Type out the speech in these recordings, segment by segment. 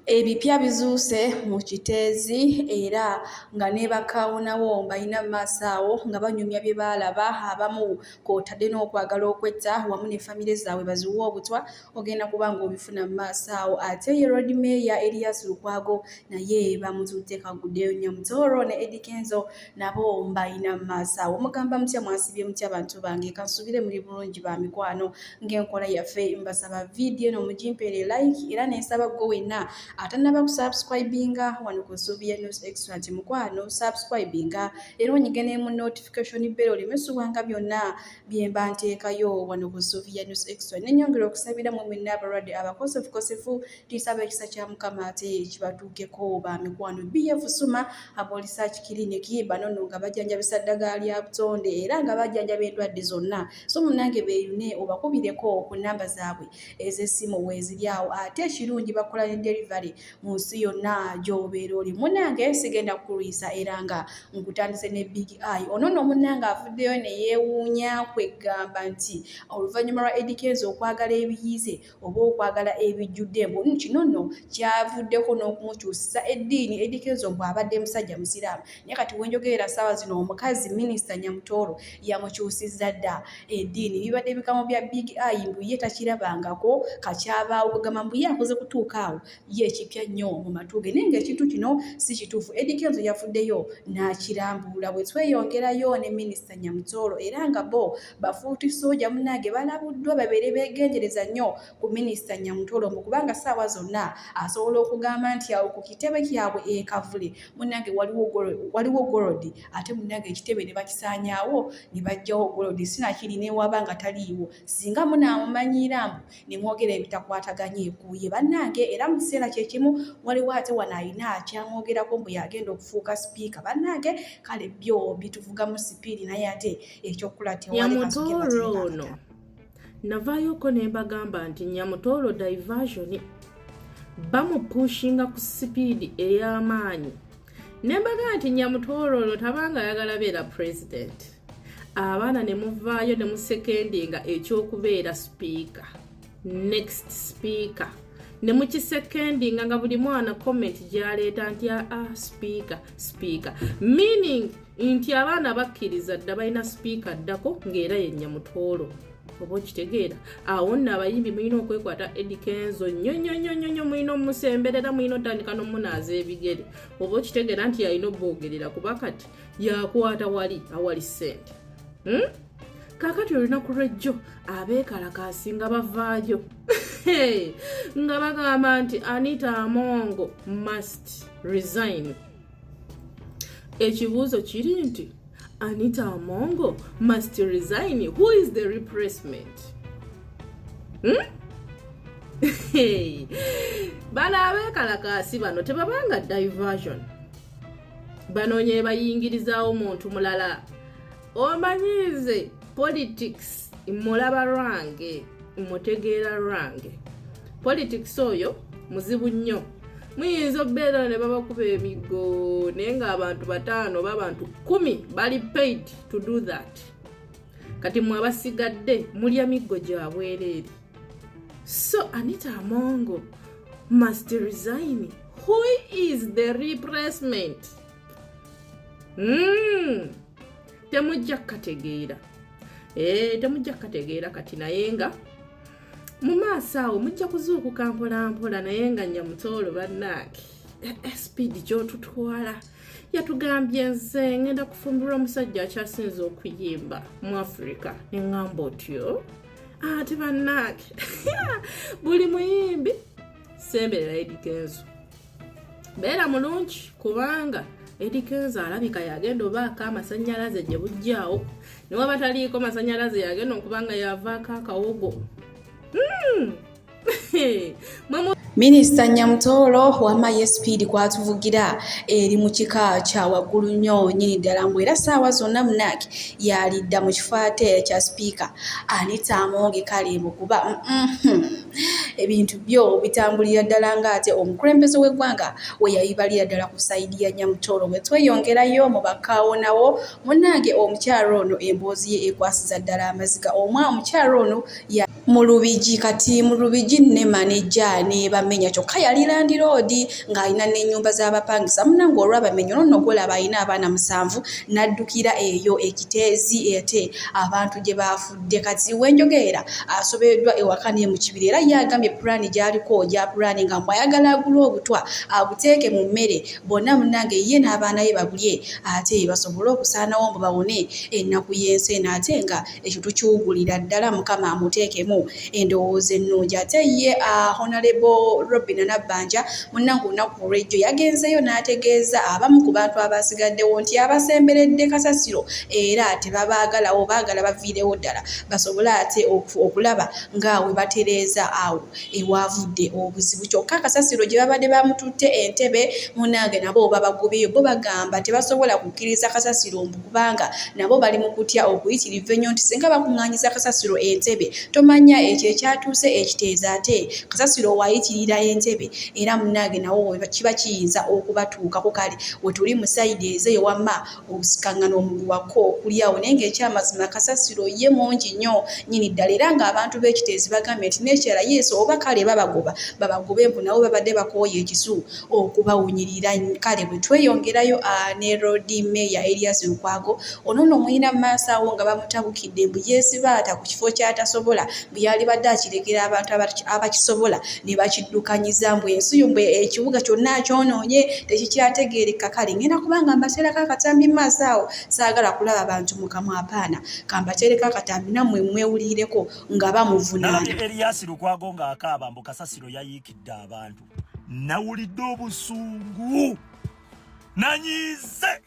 Ebipya bizuuse mu kiteezi era nga ne bakawunawo balina mu maaso awo nga banyumya bye baalaba, abamu kw'otadde n'okwagala okwetta wamu ne famire zaabwe baziwe obutwa ogenda kuba ng'obifuna mu maaso awo. Ate ye Road Mayor Erias Lukwago naye bamututte kaguddeyo Nyamutooro ne Eddie Kenzo nabo mbalina mu maaso awo. Mugamba mutya, mwasibye mutya bantu bange? Kansubire muri bulungi ba mikwano ng'enkola yaffe, mbasaba vidiyo eno mugimpeere like era n'ensaba gwe wenna atanaba kusubscribinga wano ku Nsuubi News Extra nti mukwano subscribinga era onyige mu notification bell olimesubwanga byonna bye mba nteekayo wano ku Nsuubi News Extra. Nenyongera okusabira mu mwenna abalwadde abakosefukosefu tisaba ekisa kya Mukama ate kibatuukeko ba mikwano. BF Suma abo research clinic bano nno nga bajjanjabisa ddagala lya butonde era nga bajjanjaba endwadde zonna. So munnange beeyune obakubireko ku nnamba zaabwe ez'essimu weeziri awo, ate ekirungi bakola ne delivery mu nsi yonna gy'obeera oli. Munnange sigenda kukulwisa era nga nkutandise ne Big Eye. Ono nno munnange avuddeyo ne yeewuunya kwegamba nti oluvannyuma lwa Eddie Kenzo okwagala ebiyize oba okwagala ebijjudde mbu kino nno kyavuddeko n'okumukyusisa eddiini. Eddie Kenzo bw'abadde musajja musiraamu naye kati wenjogerera ssaawa zino omukazi minisita Nyamutooro yamukyusizza dda eddiini. Bibadde bikamu bya Big Eye mbu ye takirabangako kakyabaawo kugamba mbu ye akoze kutuuka awo ye ekipya nnyo mu matu ge, naye ng'ekintu kino si kituufu. Eddie Kenzo yafuddeyo n'akirambula. Bwe tweyongerayo ne minisita Nyamutooro era nga bo bafuuti sooja munnange balabuddwa babeere beegendereza nnyo ku minisita Nyamutooro mu kubanga ssaawa zonna asobola okugamba nti awo ku kitebe kyabwe Kavule munnange waliwo Gorodi ate munnange ekitebe ne bakisaanyaawo ne baggyawo Gorodi sinakiri neewaba nga taliiwo. Singa munaamumanyira mbu ne mwogera ebitakwataganye kuye bannange. Era mu kiseera kyekimu waliwo ate wano alina kyamwogerako mbu yagenda okufuuka sipiika bannange. Kale byo bituvugamu sipiiri naye ate ekyokula Nyamutooro ono navaayoko ne mbagamba nti Nyamutooro diversion bamupushinga ku sipiidi ey'amaanyi. Ne mbaga nti Nyamutooro ono tabanga ayagala beera president. Abaana ne muvaayo ne musekendinga ekyokubeera sipiika, next speaker. Ne mukisekendinga nga buli mwana comment gyaleeta nti speaker meaning nti abaana bakkiriza dda balina speaker ddako ng'era ye Nyamutooro. Oba okitegeera awo nno abayimbi mulina okwekwata Eddie Kenzo nnyo mulina omusemberera, mulina otandika n'omunaaza ebigere. Oba okitegeera nti alina oboogerera kuba kati yakwata wali awali ssente. Kaakati olunaku lw'ejjo abeekalakaasinga bavaayo nga bagamba nti Anita Amongo must resign. Ekibuuzo kiri nti Anita Amongo must resign. Who is the replacement? Bano abeekalakaasi bano tebabanga diversion. Banoonye bayingirizaawo omuntu mulala. Omanyize politics mulaba lwange mutegeera lwange. Politics oyo muzibu nnyo. Muyinza obbeera ne babakuba emiggo naye ng'abantu 5 oba abantu 10 bali paid to do that. Kati mwe abasigadde mulya miggo gya bwereere. So Anita Amongo must resign. Who is the replacement? Temujja kukategeera. Temujja kukategeera kati naye nga mu maaso awo mujja kuzuukuka mpola naye nga Nyamutooro bannange speed gy'otutwala. Yatugambye nze ngenda kufumbirwa omusajja akyasinze okuyimba mu Africa ne ngamba otyo. Ate bannange buli muyimbi semberera Eddie Kenzo. Beera mulungi kubanga Eddie Kenzo alabika yagenda obaako amasannyalaze gye bujjaawo. Ne waba taliiko masannyalaze yagenda okubanga yavaako akawogo. Minisita Nyamutooro wamma ye speed kwatuvugira eri mu kika kya waggulu nnyo nnyini ddala mbu era ssaawa zonna munnange yalidda mu kifo ate kya sipiika Anita Amongo kale mbu kuba ebintu byo bitambulira ddala ng'ate omukulembeze w'eggwanga we yayibalira ddala ku sayidi ya Nyamutoolo. Bwe tweyongerayo mu bakaawonawo munnange omukyalo ono emboozi ye ekwasiza ddala amaziga. Omukyalo ono mu Lubigi, kati mu Lubigi ne maneja ne bamenya kyokka yali landiroodi ng'alina n'ennyumba z'abapangisa. Munnange olw'abamenya ono gwolaba alina abaana 7 n'addukira eyo Ekiteezi ate abantu gye baafudde. Kati wenjogerera asobeddwa ewaka ne mu kibira era yagambye pulaani gy'aliko gya pulaani nga mwayagala agula obutwa abuteeke mu mmere bonna munnange ye n'abaana be babulye ate basobole okusaanawo mbu bawone ennaku y'enseeno ate nga ekyo tukiwugulira ddala Mukama amuteekemu endowooza ennungi. Ate ye Honorable Robinah Nabbanja munnange olunaku olw'ejjo yagenzeyo n'ategeeza abamu ku bantu abasigaddewo nti abasemberedde kasasiro era tebabaagalawo baagala baviirewo ddala basobole ate okulaba ngaawe batereeza awo ewavudde obuzibu. Kyokka kasasiro gye babadde bamututte entebe munnange nabo babagobyeyo bo bagamba tebasobola kukkiriza kasasiro mbu kubanga nabo bali mu kutya okuyitiriva ennyo nti singa bakuŋŋaanyiza kasasiro entebe tomanya ekyo ekyatuuse ekiteeza ate kasasiro waayitirira entebe era munnange nawo kiba kiyinza okubatuukako. Kale we tuli mu sayidi ezeyo wamma obusikaŋŋano omuguwako okulyawo naye ng'ekyamazima kasasiro ye mungi nnyo nnyini ddala era ng'abantu b'ekiteezi bagambye nti n'ekirala yesu oba kale babagobe mbu nabo babadde bakooye ekisu okubawunyirira. Kale bwe tweyongerayo ne Road Mayor Erias Lukwago ono muyina mu maaso awo nga bamutabukidde mbu yeesibaata ku kifo ky'atasobola bwe yali badde akirekera abantu abakisobola ne bakiddukanyiza mbu ensi ekibuga kyonna kyonoonye tekikyategeereka. Kale ngenda kubanga mbateerako akatambi mu maaso awo saagala kulaba abantu mu kamwa apaana kambateereko akatambi nammwe mwewulirireko nga bamuvunaana. Erias Lukwago ng'akaaba mbu kasasiro yayiikidde abantu. Nawulidde obusungu nanyize.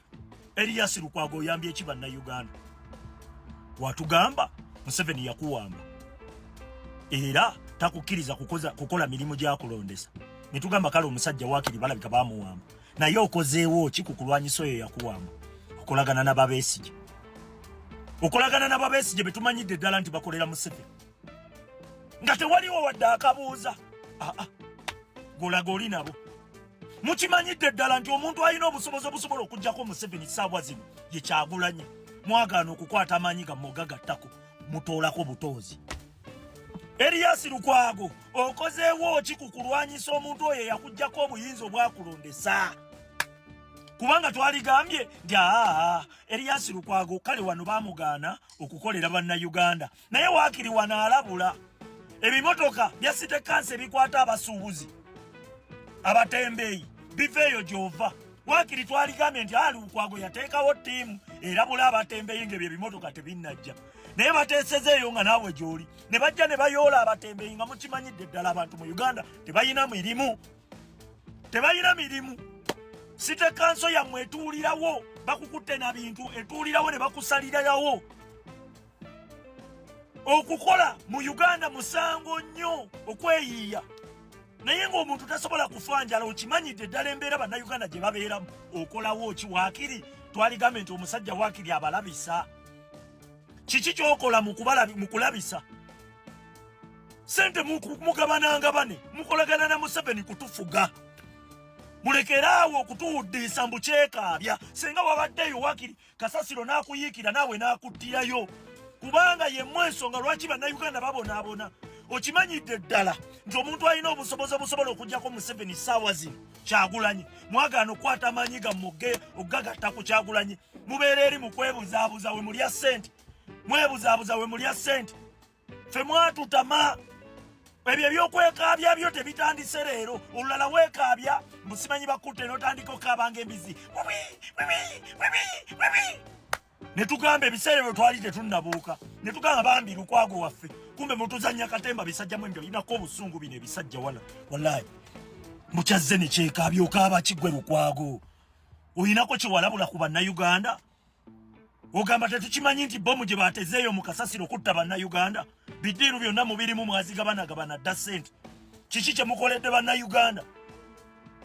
Erias Lukwago oyambye eki bannayuganda? Watugamba Museveni yakuwamba era takukkiriza kukola mirimu gyakulondesa. Ne tugamba kale omusajja waakiri balabika bamuwamba. Naye okozeewo ki ku kulwanyisa oyo yakuwamba? Okolagana n'ababeesigye. Okolagana n'ababeesigye be tumanyidde ddala nti bakolera Museveni. Nga tewaliwo wadde akabuuza. Golaga oli nabo. Mukimanyidde ddala nti omuntu alina obusobozi obusobola okuggyako Museveni ssaawa zino ye Kyagulanyi. Mwagaana okukwata amaanyi ga mugagattako mutoolako butoozi. Erias Lukwago okozeewo ki ku kulwanyisa omuntu oyo yakuggyako obuyinza obwakulondesa? Kubanga twaligambye nti Erias Lukwago kale wano baamugaana okukolera bannayuganda naye waakiri wano alabula ebimotoka bya City Council bikwata abasuubuzi abatembeeyi biveeyo gy'ova. Waakiri twaligambye nti Lukwago yateekawo ttiimu erabula abatembeeyi ng'ebyo ebimotoka tebinnajja naye bateesezeeyo nga naawe gy'oli ne bajja ne bayoola abatembeeyi nga mukimanyidde ddala abantu mu Uganda tebalina mirimu. City Council yammwe etuulirawo bakukutte na bintu etuulirawo ne bakusalirawo. Okukola mu Uganda musango nnyo okweyiiya naye ng'omuntu tasobola kufa njala okimanyidde ddala embeera bannayuganda gye babeeramu. Okolawo ki waakiri? Twaligambe nti omusajja waakiri abalabisa. Kiki ky'okola mu kulabisa? Sente mugabanangabane mukolagana na Museveni kutufuga. Mulekeraawo okutuwuddiisa mbu kyekaabya. Senga wabaddeyo waakiri kasasiro n'akuyiikira naawe n'akuttirayo kubanga yemmwe ensonga lwaki bannayuganda babonaabona. Okimanyidde ddala nti omuntu alina obusobozi obusobola okuggyako Museveni ssaawa zino Kyagulanyi. Mwagaana okukwata amaanyi gammwe okugagatta ku Kyagulanyi. Mubeera eri mu kwebuzaabuza we mulya ssente. Mwebuzaabuza we mulya ssente. Ffe mwatutama. Ebyo ebyokwekaabya byo tebitandise leero. Olulala weekaabya musimanyi bakutte n'otandika okaabanga embizi. Ne tugamba ebiseera bwe twali tetunnabuuka. Ne tugamba bambi Lukwago waffe. Kumbe mutuzannya katemba bisajjamu embyo linako obusungu bino ebisajja wala. Wallahi. Mukyazze ne kyekaabya okaaba kiggwe Lukwago. Olinako kyewalabula ku bannayuganda? Ogamba tetukimanyi nti bomu gye baatezeeyo mu kasasiro kutta bannayuganda? Bidiiru byonna mubirimu mwazigabanagabana dda ssente. Kiki kye mukoledde bannayuganda?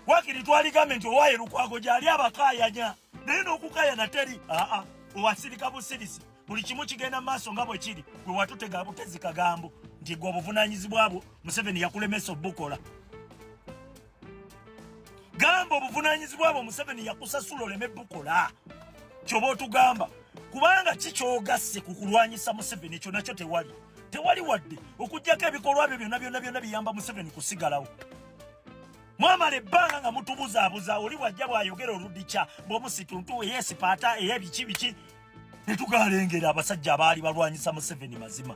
Waakiri twaligambe nti owaaye Lukwago gy'ali abakaayanya naye n'okukaayana teri. Owasirika busirisi buli kimu kigenda mu maaso nga bwe kiri gwe watutega butezi kagambo nti gwe obuvunaanyizibwa bwo Museveni yakulemesa obukola. Gamba obuvunaanyizibwa bwo Museveni yakusasula oleme bukola. Kyoba otugamba kubanga kikyogasse ku kulwanyisa Museveni ekyo nakyo tewali. Tewali wadde okujjako ebikolwa byo byonna biyamba Museveni kusigalawo. Mwamala ebbanga nga mutubuzaabuza oli wajja bw'ayogera oludikya bw'omusituntu eyesipaata ey'ebiki ne tugalengera abasajja abaali balwanyisa Museveni mazima.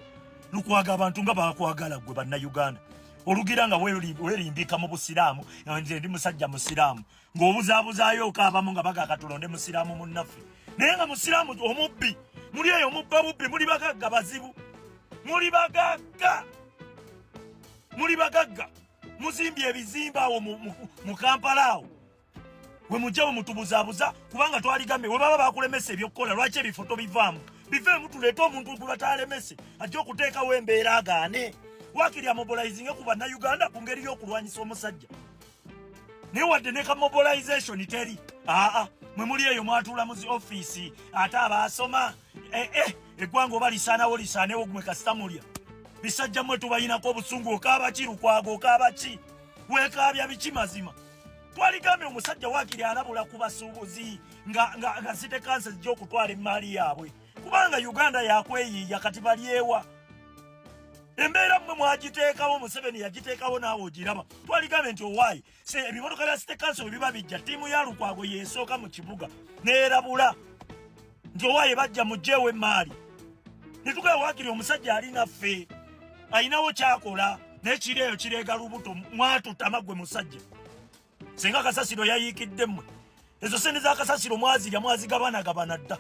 Lukwaga abantu nga bakwagala gwe bannayuganda. Olugira nga weerimbika mu busiraamu nze ndi musajja musiraamu ng'obuzaabuzaayo okaabamu nga baga katulonde musiraamu munnaffe. Naye nga musiraamu omubbi muli eyo mubba bubbi muli bagagga bazibu. Muli bagagga muzimbye ebizimba awo mu Kampala awo we mujja we mutubuzaabuza kubanga twaligambe we baba bakulemesa ebyokukola lwaki ebifoto bivaamu biveemu tuleete omuntu gwe batalemese ajja okuteekawo embeera agaane wakiri amobilizinge ku bannayuganda ku ngeri y'okulwanyisa omusajja naye wadde ne ka mobilization teri mwe muli eyo mwatuula mu zi ofiisi ate abaasoma eggwanga oba lisaanawo lisaanewo gwe kasita mulya bisajja mmwe tubayinako obusungu okaaba ki Lukwago okaaba ki weekaabya biki mazima twaligambye omusajja wakiri alabula ku basuubuzi nga City Council zijja okutwala emmaali yaabwe kubanga Uganda yakweyiiya kati balyewa embeera mmwe mwagiteekawo Museveni yagiteekawo naawe ogiraba twaligambye nti owaayi ebimotoka bya City Council bwe biba bijja ttiimu ya Lukwago yeesooka mu kibuga neerabula nti owaayi bajja mugjeewo emmaali ne tugamba wakiri omusajja alinaffe ayinawo kyakola n'ekiro eyo kireega lubuto mwatutama gwe musajja singa kasasiro yayiikidde mmwe ezo sente za kasasiro mwazirya mwazigabanagabana dda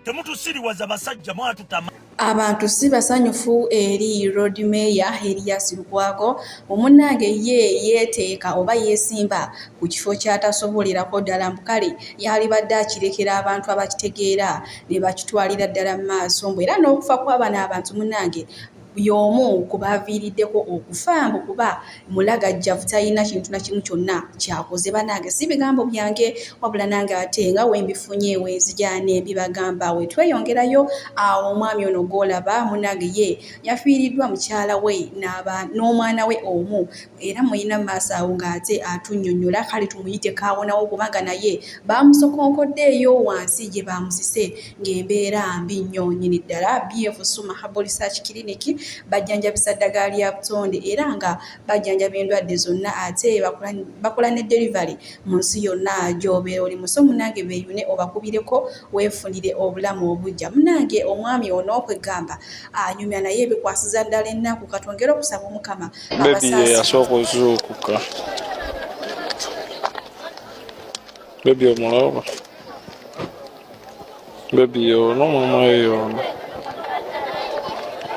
temutusiriwaza basajja mwatutama. Abantu si basanyufu eri Road Mayor Erias Lukwago omunnange ye yeeteeka oba yeesimba ku kifo ky'atasobolerako ddala mukale yali badde akirekera abantu abakitegeera ne bakitwalira ddala mu maaso mbwe era n'okufa kw'abano abantu munnange y'omu kubaviiriddeko okufa mbu kuba mulagajjavu talina kintu na kimu kyonna kyakoze banange si bigambo byange wabula nange ate nga wembifunye wenzija n'ebibagamba we tweyongerayo awo omwami ono gw'olaba munange ye yafiiriddwa mukyala we n'omwana we omu era muyina mu maaso awo ng'ate atunnyonnyola kale tumuyite kaawonawo kubanga naye baamusokonkoddeeyo wansi gye baamusise ng'embeera mbi nnyo nnyini ddala BF Suma Herbal Research Clinic bajjanjabisa ddagala lya butonde era nga bajjanjaba endwadde zonna ate bakola ne delivery mu nsi yonna gy'obeera oli muso munange beeyune obakubireko weefunire obulamu obujja munange omwami ono kwegamba anyumya naye bikwasiza ddala ennaku katwongera okusaba omukama yasooka ozuukuka bebi omulaba bebi yono mama we yono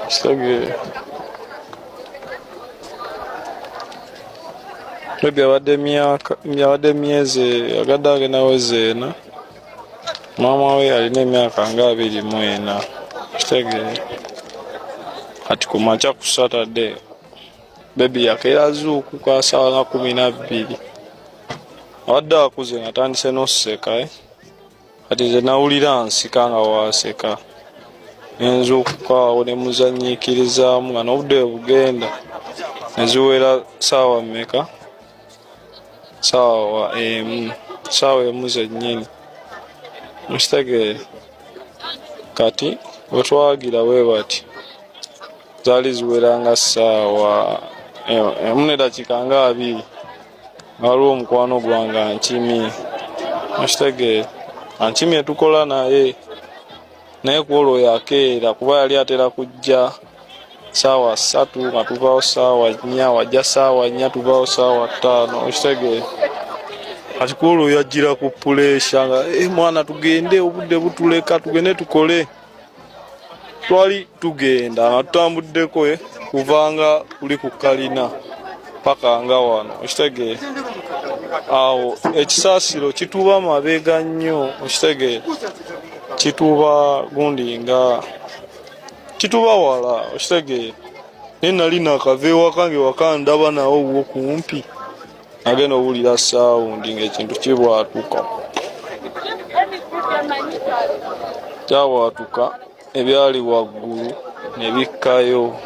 kitegeere bebi abadde emyezi agadde agenaweze ena mama we alina emyaka nga 24 kitegeere kati ku makya ku Saturday bebi yakeera zuukuka sawa nga 12 abadde akuze nga atandise n'oseka kati nze nawulira nsika nga waseka nenzuukuka awo ne muzanyiikirizaamu nga n'obudde bugenda ne ziwera saawa mmeka saawa emu zennyini mukitegeere kati wetwagira bwe bati zaali ziwera nga saawa emu n'eddakiika nga 2 waliwo omukwano gwange ankimye mukitegeere ankimye tukola naye ku olwo yakeera kuba yali atera kujja saawa 3 nga tuvaawo saawa 4 wajja saawa 4 tuvaawo saawa 5 okitegeere kati ku olwo yajjira ku puleesha nga mwana tugende obudde butuleka tugende tukole twali tugenda nga tutambuddeko kuvanga kuli ku kalina paka nga wano okitegeere awo ekisaasiro kituba mabega nnyo okitegeere kituba gundi nga kituba wala okitegeere naye nali nakava ewaka ng'ewaka ndaba nawo wo kumpi agenda owulira saawundi ng'ekintu kibwatuka kyabwatuka ebyali waggulu ne bikkayo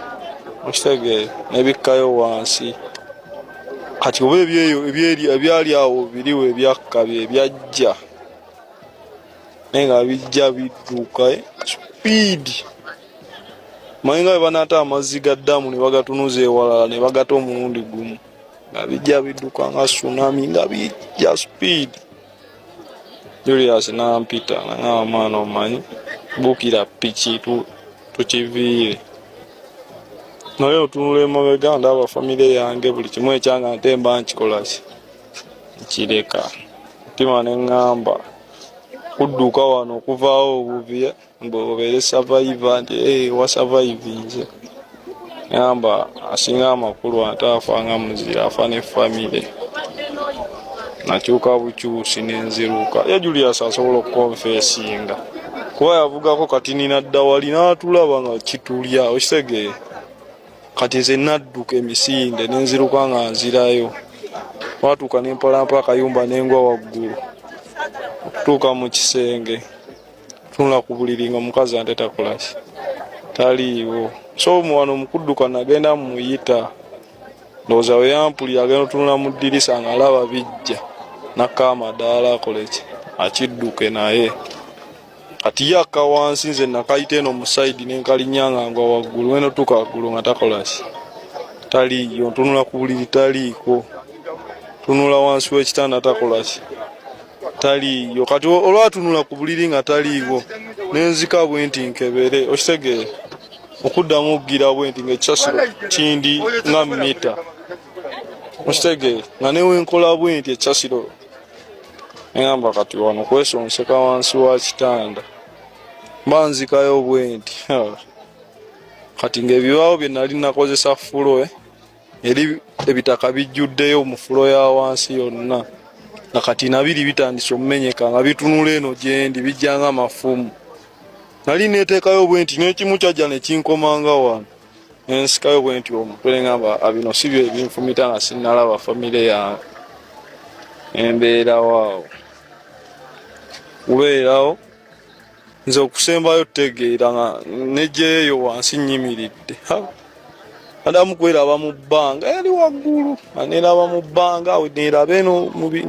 okitegeera nebikkayo wansi kati oba ebyali awo biriwo ebyakka ebyajja naye nga bijja bidduka supiidi manyi nga bwe banaata amazzi ga ddamu ne bagatunuza ewalala ne bagata omulundi gumu nga bijja bidduka nga tsunami nga bijja supiidi. Julius nampita nangamba mwana omanyi buukira piki tukiviire naye otunula emabega ndaba famire yange buli kimu ekyanga nte mba nkikolaki nkireka mutima ne ŋŋamba kudduka wano okuvaawo obuvi mbobeere survivor nti wasavaivinze ŋŋamba asinga amakulu ataafa nga muzira afa ne famire nakyuka bukyusi nenziruka ye Julius asobola okukonfesinga kuba yavugako kati nina dda wali n'atulaba nga kitulya okitegeere kati nze nadduka emisinde nenziruka nga nzirayo watuuka nempalampa akayumba nengwa waggulu okutuuka mu kisenge tunula ku buliri nga omukazi ante takolaki taliiwo so wano omukudduka nagenda muyita ndowooza we yampulira agenda otunula mu ddirisa nga alaba bijja nakka amadaala akoleki akidduke naye kati yakka wansi nze nakayita eno mu saidi nenkalinyanga nga waggulu weno tuuka waggulu nga takolaki taliiyo ntunula ku buliri taliiko tunula wansi w'ekitanda takolaki taliiyo kati olwatunula ku buliri nga taliiwo nenzika bwe nti nkebere okitegeere okuddamu okugira bwe nti ngaekisasiro kindi nga mita okitegeere nga newenkola bwe nti ekisasiro eŋamba kati wano kwesonseka wansi wa kitanda mba nzikayo bwe nti kati ngaebibaawo bye nali nakozesa fulo eri ebitaka bijjuddeyo mu fulo ya wansi yonna na kati nabiri bitandise omumenyeka nga bitunula eno gyendi bijja nga mafumu nali neteekayo bwe nti n'ekimu kyajja ne kinkomanga wano nensikayo bwe nti omutwe ngamba bino si byo ebinfumita nga sinnalaba famire yange embeerawo kubeerawo nze okusembayo tutegeera nga nejjeeyo wansi nyimiridde adamu kweraba mu bbanga yali waggulu aneraba mu bbanga neraba eno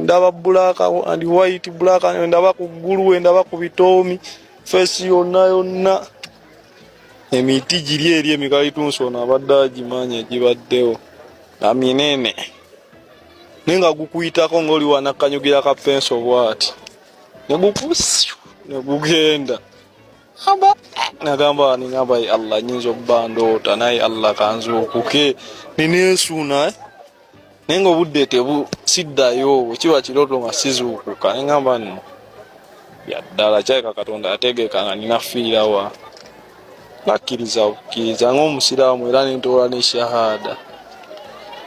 ndaba black and white black ndaba ku ggulu ndaba ku bitoomi fesi yonna emiti giri eri emikalitunsono abadde agimanya egibaddewo nga minene naye nga gukuyitako ng'oli wanakanyugira ka penso bwati negukusyu negugenda nagamba ningamba Allah nyinza okuba ndoota naye Allah kanzuukuke nineesuuna naye nga obudde tebusiddayo kiba kirooto nga sizuukuka nengamba nno yaddala kyaleka Katonda ategeeka nga ninafiirawa nakkiriza bukkiriza ng'omusiraamu era nentoola ne shahada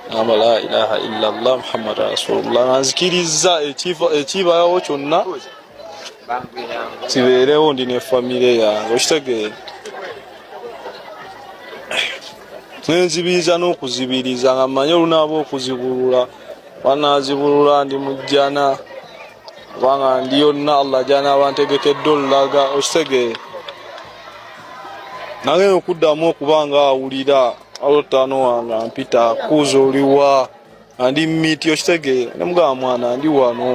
nagamba la ilaha illallah muhammad rasulullah nga nzikiriza ekibayawo kyonna kibeerewo ndi ne famire yange okitegeera nenzibiriza n'okuzibiriza nga mmanyi olunaaba okuzibulula wanazibulula ndi mujjana kubanga ndi yonna Allah gyanaaba ntegekedde olulaga okitegeera nagenda okuddamu okuba nga awulira alotano wange mpita kuuza oliwa andi miti okitegeera nemugamba mwana ndi wano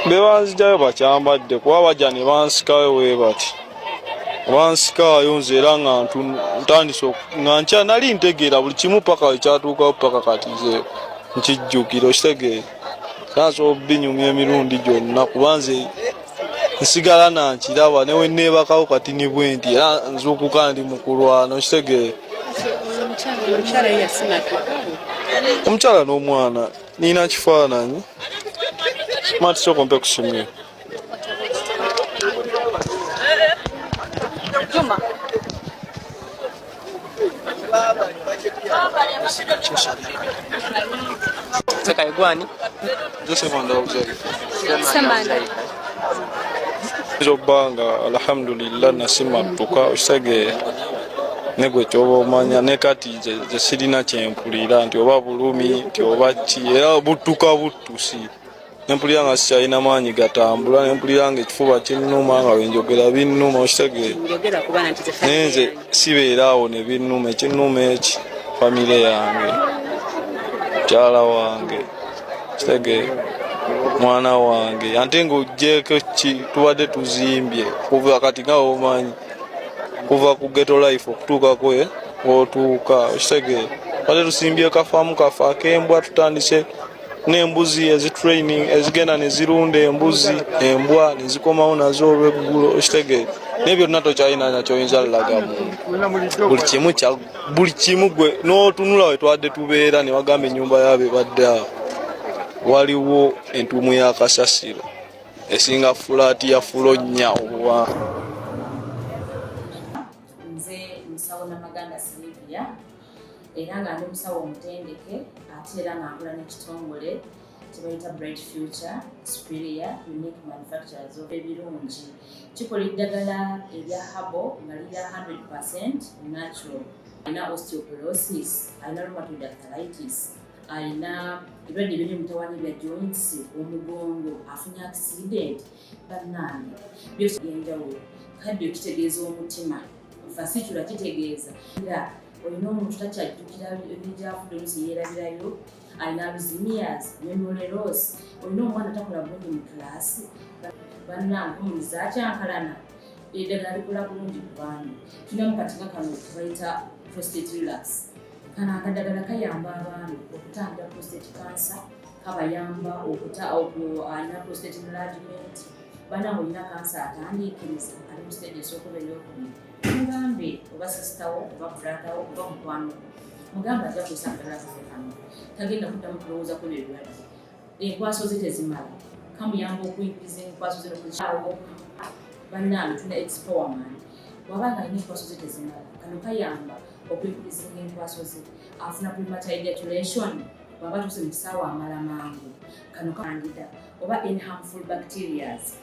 bebanzijayo bakyambadde kuba bajja ne bansikayo we bati bansikaayo nze era nga ntandise nga nkya nali ntegeera buli kimu paka ekyatuukawo paka kati nze nkijjukira okitegeera sanso obinyumya emirundi gyonna kuba nze nsigala nankiraba newe neebakawo kati ni bwe nti era nzuukuka ndi mukulwana okitegeera omukyala n'omwana nina kifaananyi mati sokompe kusimira Sekaigwani zobanga alhamdulillah nasimatuka okitegeera negwe kyoba omanya ne kati ze sirina kyempulira nti oba bulumi nti oba ki era buttuka buttusi nempulira nga sikyalina maanyi gatambula, nempulira nga ekifuba kinnuma nga bwenjogera binnuma, okitegeera. Naye nze sibeera awo ne binnuma, ekinnuma eki famire yange, mukyala wange, okitegeera, mwana wange, ate ng'oggyeko ki tubadde tuzimbye kuva kati nga omanyi kuva ku ghetto life okutuukako otuuka, okitegeera. Tubadde tusimbye kafaamu kaffe ak'embwa, tutandise n'embuzi ezitraining ezigenda ne zirunda embuzi, embwa ne zikomawo nazo olw'eggulo, okitegeera. N'ebyo byonna tokyalina nakyoyinza laga muntu. Buli kimu gwe n'otunula we twadde tubeera ne wagamba ennyumba yaabo ebadde awo. Waliwo entuumu ya kasasiro esinga fulaati ya fulo nnya obuwa. Nze musawo Namaganda Sylvia era nga ndi musawo omutendeke ate era nga nkola n'ekitongole kye bayita Bright Future Superior Unique Manufacturers ebirungi. Kikola eddagala erya habo nga lirya 100% natural. Alina osteoporosis, alina rheumatoid arthritis, alina ebirwadde biri mutawaana bya joints, omugongo, afunye accident, bannange byose byenjawulo. Kadde kitegeeza omutima, fasitula kitegeeza era olina omuntu takyajjukira ebijjafudde oluusi yeerabirayo, alina alzheimer's, memory loss, olina omwana takola bulungi mu kilaasi, bannange omuliza akyankalana, eddagala likola bulungi ku baana. Tulinamu kati nga kano kebayita prostate relax. Kano akadagala kayamba abaana okutangira prostate cancer, kabayamba alina prostate enlargement, bannange olina kansa atandiikiriza ali mu stage esookuba ey'okubiri. Mugambe oba sisitawo oba bratawo oba mukwano mugambe ajja kusangala kafe kano tagenda kuddamu kulowooza ku ebirwadde. Enkwaso ze tezimala, kamuyamba okuyingiza enkwaso ze nokuzikyawo. Bannange tulina expowerman bw'abanga alina enkwaso ze tezimala, kano kayamba okuyingiza enkwaso ze. Afuna premature ejaculation bw'aba tuuse mu kisaawa amala mangu, kano kandida oba any harmful bacterias.